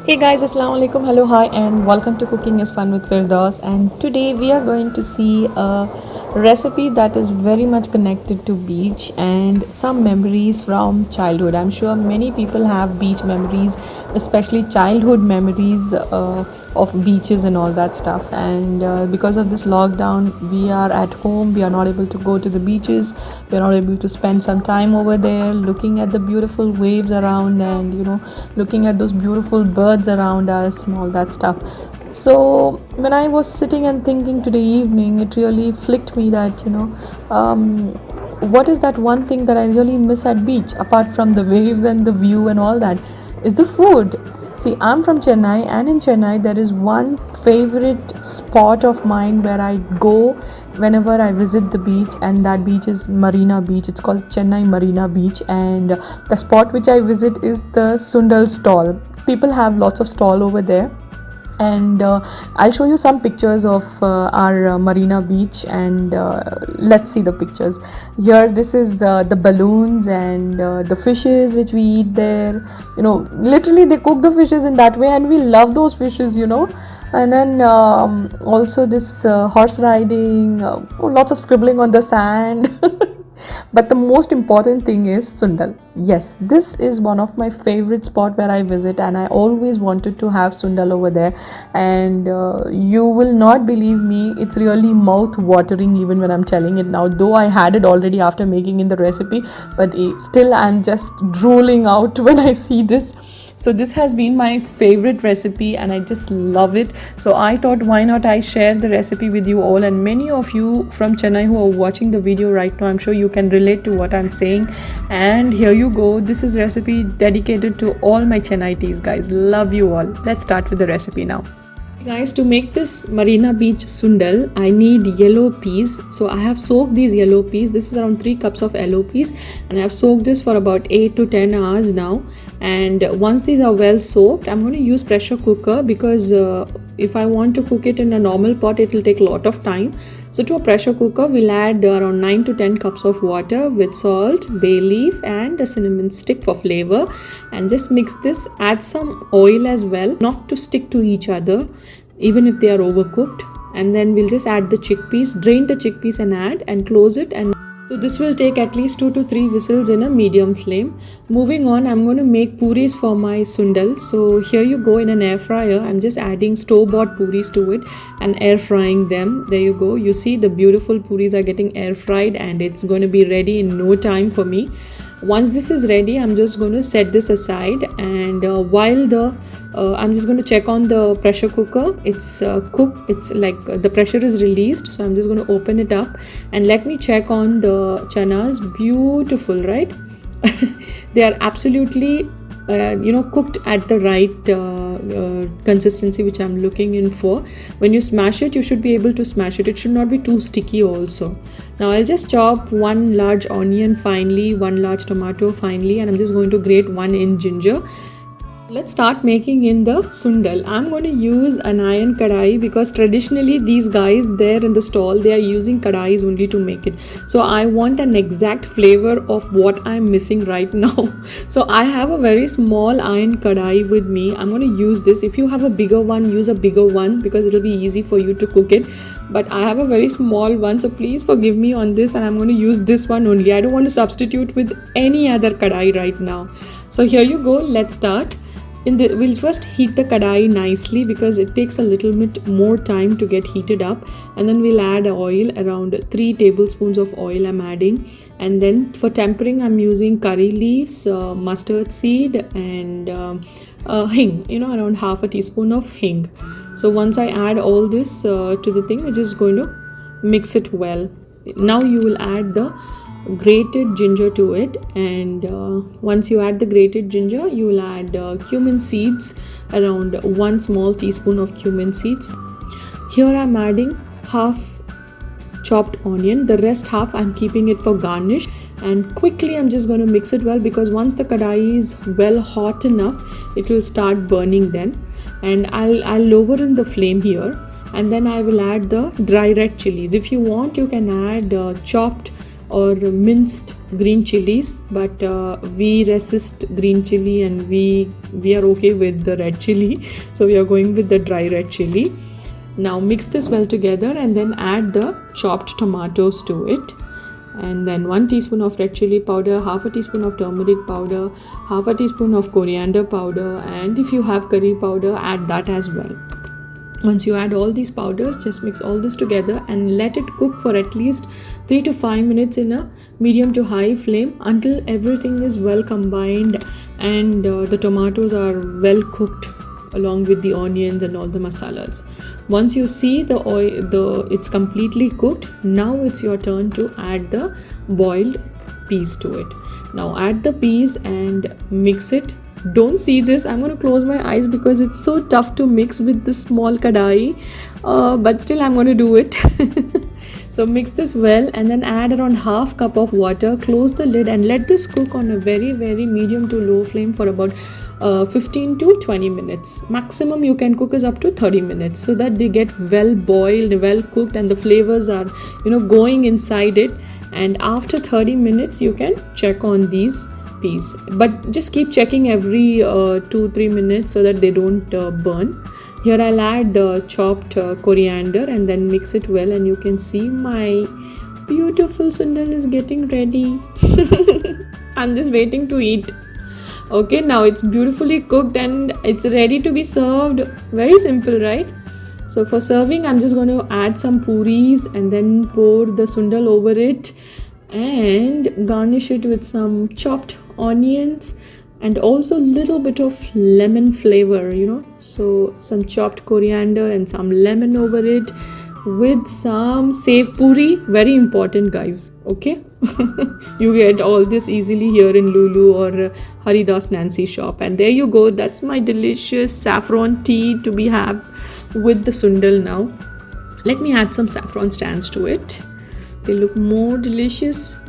Hey guys, assalamu alaikum, hello, hi, and welcome to Cooking is Fun with Firdaus. And today we are going to see a recipe that is very much connected to beach and some memories from childhood. I'm sure many people have beach memories, especially childhood memories of beaches and all that stuff. And because of this lockdown, we are at home, we are not able to go to the beaches, we are not able to spend some time over there looking at the beautiful waves around and looking at those beautiful birds around us and all that stuff. So when I was sitting and thinking today evening, it really flicked me that what is that one thing that I really miss at beach apart from the waves and the view and all that is the food. See, I'm from Chennai, and in Chennai there is one favorite spot of mine where I go whenever I visit the beach, and that beach is Marina Beach. It's called Chennai Marina Beach, and the spot which I visit is the Sundal stall. People have lots of stall over there, and I'll show you some pictures of our Marina Beach, and let's see the pictures. Here, this is the balloons and the fishes which we eat there. Literally they cook the fishes in that way, and we love those fishes. And then also this horse riding, lots of scribbling on the sand. But the most important thing is Sundal. Yes, this is one of my favorite spot where I visit, and I always wanted to have Sundal over there. And you will not believe me, it's really mouth watering even when I'm telling it now, though I had it already after making in the recipe, but still I'm just drooling out when I see this. So this has been my favorite recipe and I just love it. So I thought, why not I share the recipe with you all, and many of you from Chennai who are watching the video right now, I'm sure you can relate to what I'm saying. And here you go, this is recipe dedicated to all my Chennaites guys. Love you all. Let's start with the recipe now. Guys, to make this Marina Beach Sundal, I need yellow peas. So I have soaked these yellow peas. This is around 3 cups of yellow peas, and I have soaked this for about 8 to 10 hours now. And once these are well soaked, I'm going to use pressure cooker because if I want to cook it in a normal pot, it will take a lot of time. So to a pressure cooker, we'll add around 9 to 10 cups of water with salt, bay leaf and a cinnamon stick for flavor, and just mix this. Add some oil as well, not to stick to each other even if they are overcooked. And then we'll just add the chickpeas, drain the chickpeas and add, and close it. And so this will take at least 2 to 3 whistles in a medium flame. Moving on, I'm going to make puris for my sundal. So here you go, in an air fryer. I'm just adding store-bought puris to it and air frying them. There you go. You see the beautiful puris are getting air fried, and it's going to be ready in no time for me. Once this is ready, I'm just going to set this aside, and while I'm just going to check on the pressure cooker. It's cooked. It's like the pressure is released. So I'm just going to open it up and let me check on the chanas. Beautiful, right? They are absolutely cooked at the right consistency which I'm looking in for. When you smash it, you should be able to smash it. It should not be too sticky also. Now I'll just chop 1 large onion finely, 1 large tomato finely, and I'm just going to grate 1 inch ginger. Let's start making in the sundal. I'm going to use an iron kadai because traditionally these guys there in the stall, they are using kadais only to make it. So I want an exact flavor of what I'm missing right now. So I have a very small iron kadai with me. I'm going to use this. If you have a bigger one, use a bigger one because it will be easy for you to cook it. But I have a very small one, so please forgive me on this, and I'm going to use this one only. I don't want to substitute with any other kadai right now. So here you go. Let's start. We'll first heat the kadai nicely because it takes a little bit more time to get heated up, and then we'll add oil. Around 3 tablespoons of oil I'm adding, and then for tempering I'm using curry leaves, mustard seed and hing, around half a teaspoon of hing. So once I add all this to the thing, we're just going to mix it well. Now you will add the grated ginger to it, and once you add the grated ginger, you will add cumin seeds, around 1 small teaspoon of cumin seeds. Here I'm adding half chopped onion, the rest half I'm keeping it for garnish, and quickly I'm just going to mix it well because once the kadai is well hot enough, it will start burning then. And I'll lower in the flame here, and then I will add the dry red chilies. If you want, you can add chopped or minced green chilies, but we resist green chili and we are okay with the red chili, so we are going with the dry red chili. Now mix this well together and then add the chopped tomatoes to it, and then 1 teaspoon of red chili powder, half a teaspoon of turmeric powder, half a teaspoon of coriander powder, and if you have curry powder, add that as well. Once you add all these powders, just mix all this together and let it cook for at least 3 to 5 minutes in a medium to high flame until everything is well combined and the tomatoes are well cooked along with the onions and all the masalas. Once you see it's completely cooked, now it's your turn to add the boiled peas to it. Now add the peas and mix it. Don't see this, I'm going to close my eyes because it's so tough to mix with this small kadai, but still I'm going to do it. So mix this well and then add around half cup of water, close the lid and let this cook on a very medium to low flame for about 15 to 20 minutes. Maximum you can cook is up to 30 minutes, so that they get well boiled, well cooked, and the flavors are going inside it. And after 30 minutes you can check on these peas, but just keep checking every 2-3 minutes so that they don't burn. Here I'll add chopped coriander and then mix it well, and you can see my beautiful sundal is getting ready. I'm just waiting to eat. Okay, now it's beautifully cooked and it's ready to be served. Very simple, right? So for serving, I'm just going to add some puris and then pour the sundal over it and garnish it with some chopped onions and also a little bit of lemon flavor, so some chopped coriander and some lemon over it with some sev puri. Very important, guys. Okay. You get all this easily here in Lulu or Haridas Nancy shop, and there you go. That's my delicious saffron tea to be had with the sundal. Now let me add some saffron strands to it. They look more delicious.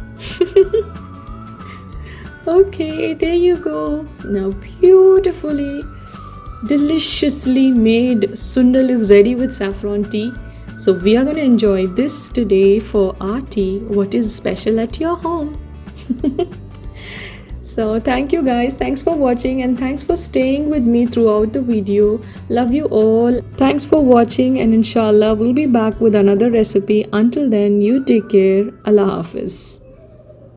Okay, there you go. Now beautifully deliciously made sundal is ready with saffron tea. So we are going to enjoy this today for our tea. What is special at your home? So thank you guys. Thanks for watching and thanks for staying with me throughout the video. Love you all. Thanks for watching, and inshallah we'll be back with another recipe. Until then, you take care. Allah Hafiz.